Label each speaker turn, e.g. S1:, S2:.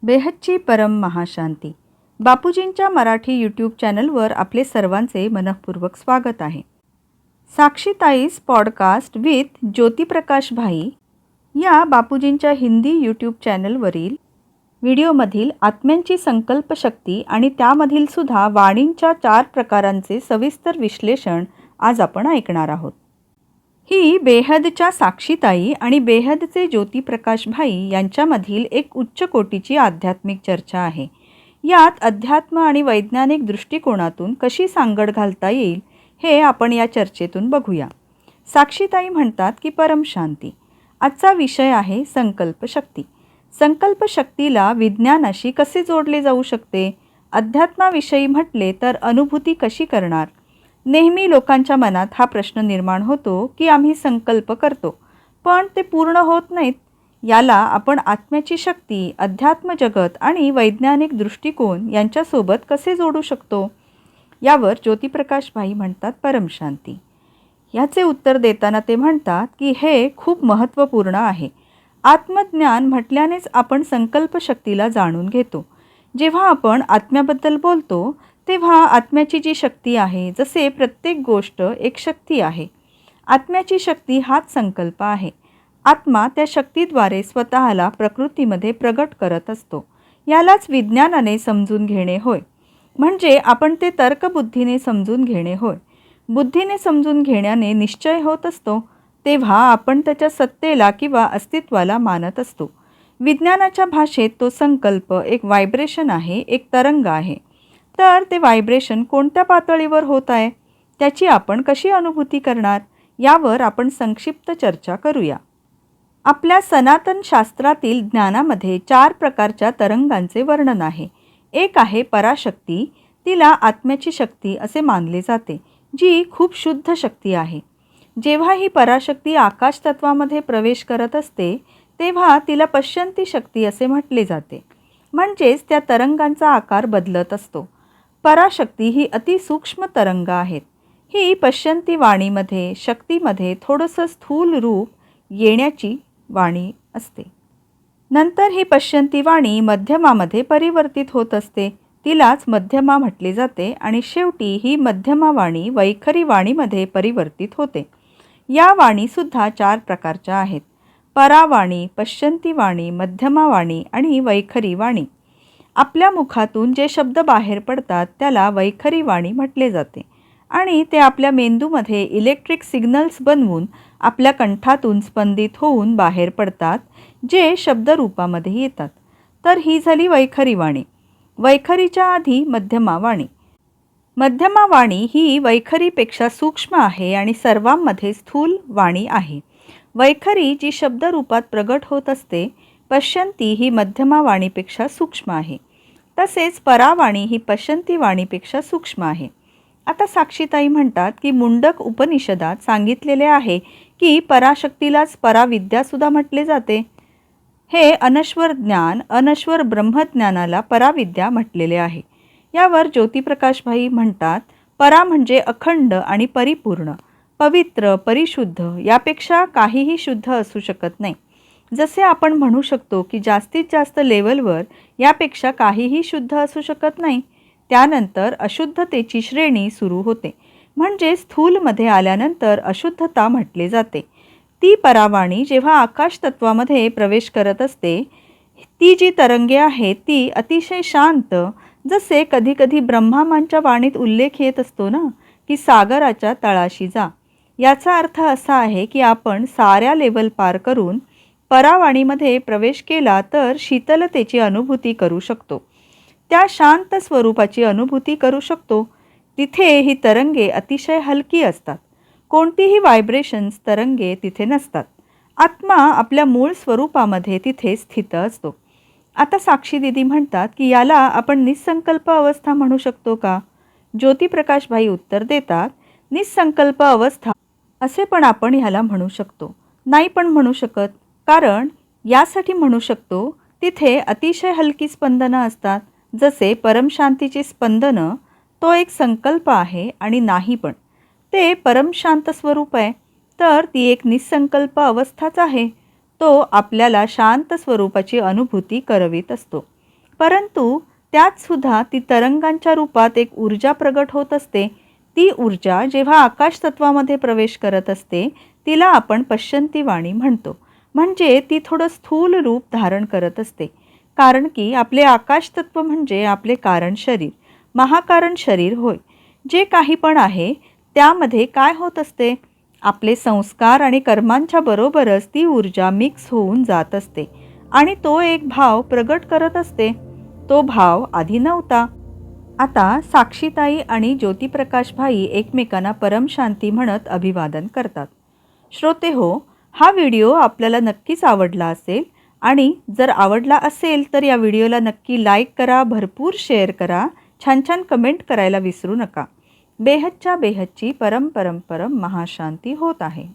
S1: बेहदची परम महाशांती. बापूजींच्या मराठी यूट्यूब चॅनलवर आपले सर्वांचे मनःपूर्वक स्वागत आहे. साक्षीताईज पॉडकास्ट विथ ज्योतिप्रकाश भाई या बापूजींच्या हिंदी यूट्यूब चॅनलवरील व्हिडिओमधील आत्म्यांची संकल्पशक्ती आणि त्यामधील सुद्धा वाणींच्या 4 प्रकारांचे सविस्तर विश्लेषण आज आपण ऐकणार आहोत. ही बेहदच्या साक्षीताई आणि बेहदचे ज्योतिप्रकाश भाई यांच्यामधील एक उच्च कोटीची आध्यात्मिक चर्चा आहे. यात अध्यात्म आणि वैज्ञानिक दृष्टिकोनातून कशी सांगड घालता येईल हे आपण या चर्चेतून बघूया. साक्षीताई म्हणतात की परमशांती. आजचा विषय आहे संकल्पशक्ती. संकल्पशक्तीला विज्ञानाशी कसे जोडले जाऊ शकते? अध्यात्माविषयी म्हटले तर अनुभूती कशी करणार? नेहमी लोकांच्या मनात हा प्रश्न निर्माण होतो की आम्ही संकल्प करतो पण ते पूर्ण होत नाहीत. याला आपण आत्म्याची शक्ती, अध्यात्म जगत आणि वैज्ञानिक दृष्टिकोन यांच्यासोबत कसे जोडू शकतो? यावर ज्योतिप्रकाश भाई म्हणतात परमशांती. याचे उत्तर देताना ते म्हणतात की हे खूप महत्त्वपूर्ण आहे. आत्मज्ञान म्हटल्यानेच आपण संकल्पशक्तीला जाणून घेतो. जेव्हा आपण आत्म्याबद्दल बोलतो तेव्हा आत्म्याची जी शक्ती आहे, जसे प्रत्येक गोष्ट एक शक्ती आहे. आत्म्याची शक्ती हाच संकल्प आहे. आत्मा त्या शक्तीद्वारे स्वतःला प्रकृतीमध्ये प्रगट करत असतो. यालाच विज्ञानाने समजून घेणे होय. म्हणजे आपण ते तर्कबुद्धीने समजून घेणे होय. बुद्धीने समजून घेण्याने निश्चय होत असतो, तेव्हा आपण त्याच्या सत्तेला किंवा अस्तित्वाला मानत असतो. विज्ञानाच्या भाषेत तो संकल्प एक व्हायब्रेशन आहे, एक तरंग आहे. तर ते व्हायब्रेशन कोणत्या पातळीवर होत आहे, त्याची आपण कशी अनुभूती करणार, यावर आपण संक्षिप्त चर्चा करूया. आपल्या सनातन शास्त्रातील ज्ञानामध्ये 4 प्रकारच्या तरंगांचे वर्णन आहे. एक आहे पराशक्ती. तिला आत्म्याची शक्ती असे मानले जाते, जी खूप शुद्ध शक्ती आहे. जेव्हा ही पराशक्ती आकाश तत्वामध्ये प्रवेश करत असते तेव्हा तिला पश्यंती शक्ती असे म्हटले जाते. म्हणजेच त्या तरंगांचा आकार बदलत असतो. पराशक्ती ही अतिसूक्ष्म तरंग आहेत. ही पश्यंती वाणीमध्ये, शक्तीमध्ये थोडंसं स्थूल रूप येण्याची वाणी असते. नंतर ही पश्यंती वाणी मध्यमामध्ये परिवर्तित होत असते. तिलाच मध्यमा म्हटले जाते आणि शेवटी ही मध्यमा वाणी वैखरी वाणीमध्ये परिवर्तित होते. या वाणीसुद्धा 4 प्रकारच्या आहेत. परावाणी, पश्यंती वाणी, मध्यमा वाणी आणि वैखरी वाणी. आपल्या मुखातून जे शब्द बाहेर पडतात त्याला वैखरी वाणी म्हटले जाते आणि ते आपल्या मेंदूमध्ये इलेक्ट्रिक सिग्नल्स बनवून आपल्या कंठातून स्पंदित होऊन बाहेर पडतात, जे शब्दरूपामध्ये येतात. तर ही झाली वैखरी वाणी. वैखरीच्या आधी मध्यमा वाणी. मध्यमा वाणी ही वैखरीपेक्षा सूक्ष्म आहे आणि सर्वांमध्ये स्थूल वाणी आहे. वैखरी जी शब्दरूपात प्रगट होत असते, पश्यंती ही मध्यमा वाणीपेक्षा सूक्ष्म आहे. तसेच परावाणी ही पश्यंती वाणीपेक्षा सूक्ष्म आहे. आता साक्षीताई म्हणतात की मुंडक उपनिषदात सांगितलेले आहे की पराशक्तीलाच पराविद्यासुद्धा म्हटले जाते. हे अनश्वर ज्ञान, अनश्वर ब्रह्मज्ञानाला पराविद्या म्हटलेले आहे. यावर ज्योतिप्रकाश भाई म्हणतात परा म्हणजे अखंड आणि परिपूर्ण, पवित्र, परिशुद्ध, यापेक्षा काहीही शुद्ध असू शकत नाही. जसे आपण म्हणू शकतो की जास्तीत जास्त लेवलवर यापेक्षा काहीही शुद्ध असू शकत नाही. त्यानंतर अशुद्धतेची श्रेणी सुरू होते. म्हणजे स्थूलमध्ये आल्यानंतर अशुद्धता म्हटले जाते. ती परावाणी जेव्हा आकाश तत्वामध्ये प्रवेश करत असते, ती जी तरंगे आहेत ती अतिशय शांत, जसे कधीकधी ब्रह्मामांच्या वाणीत उल्लेख येत असतो ना की सागराच्या तळाशी जा. याचा अर्थ असा आहे की आपण साऱ्या लेवल पार करून परावाणीमध्ये प्रवेश केला तर शीतलतेची अनुभूती करू शकतो. त्या शांत स्वरूपाची अनुभूती करू शकतो. तिथे ही तरंगे अतिशय हलकी असतात. कोणतीही व्हायब्रेशन्स तरंगे तिथे नसतात. आत्मा आपल्या मूळ स्वरूपामध्ये तिथे स्थित असतो. आता साक्षी दिदी म्हणतात की याला आपण निसंकल्प अवस्था म्हणू शकतो का? ज्योतिप्रकाश भाई उत्तर देतात, निसंकल्प अवस्था असे पण आपण ह्याला म्हणू शकतो. नाही पण म्हणू शकत. कारण यासाठी म्हणू शकतो तिथे अतिशय हलकी स्पंदनं असतात. जसे परमशांतीची स्पंदनं, तो एक संकल्प आहे आणि नाही पण ते परमशांत स्वरूप आहे. तर ती एक निसंकल्प अवस्थाच आहे. तो आपल्याला शांत स्वरूपाची अनुभूती करवित असतो. परंतु त्यातसुद्धा ती तरंगांच्या रूपात एक ऊर्जा प्रगट होत असते. ती ऊर्जा जेव्हा आकाश तत्वामध्ये प्रवेश करत असते तिला आपण पश्यंती वाणी म्हणतो. म्हणजे ती थोडं स्थूल रूप धारण करत असते. कारण की आपले आकाश तत्व म्हणजे आपले कारण शरीर, महाकारण शरीर होय. जे काही पण आहे त्यामध्ये काय होत असते, आपले संस्कार आणि कर्मांच्या बरोबरच ती ऊर्जा मिक्स होऊन जात असते आणि तो एक भाव प्रगट करत असते. तो भाव आधी नव्हता. आता साक्षीताई आणि ज्योतिप्रकाश भाई एकमेकांना परमशांती म्हणत अभिवादन करतात. श्रोते हो, हा व्हिडिओ आपल्याला नक्कीच आवडला असेल आणि जर आवडला असेल तर या व्हिडिओला नक्की लाईक करा, भरपूर शेअर करा, छान छान कमेंट करायला विसरू नका. बेहदच्या बेहदची परम परम परम महाशांती होत आहे.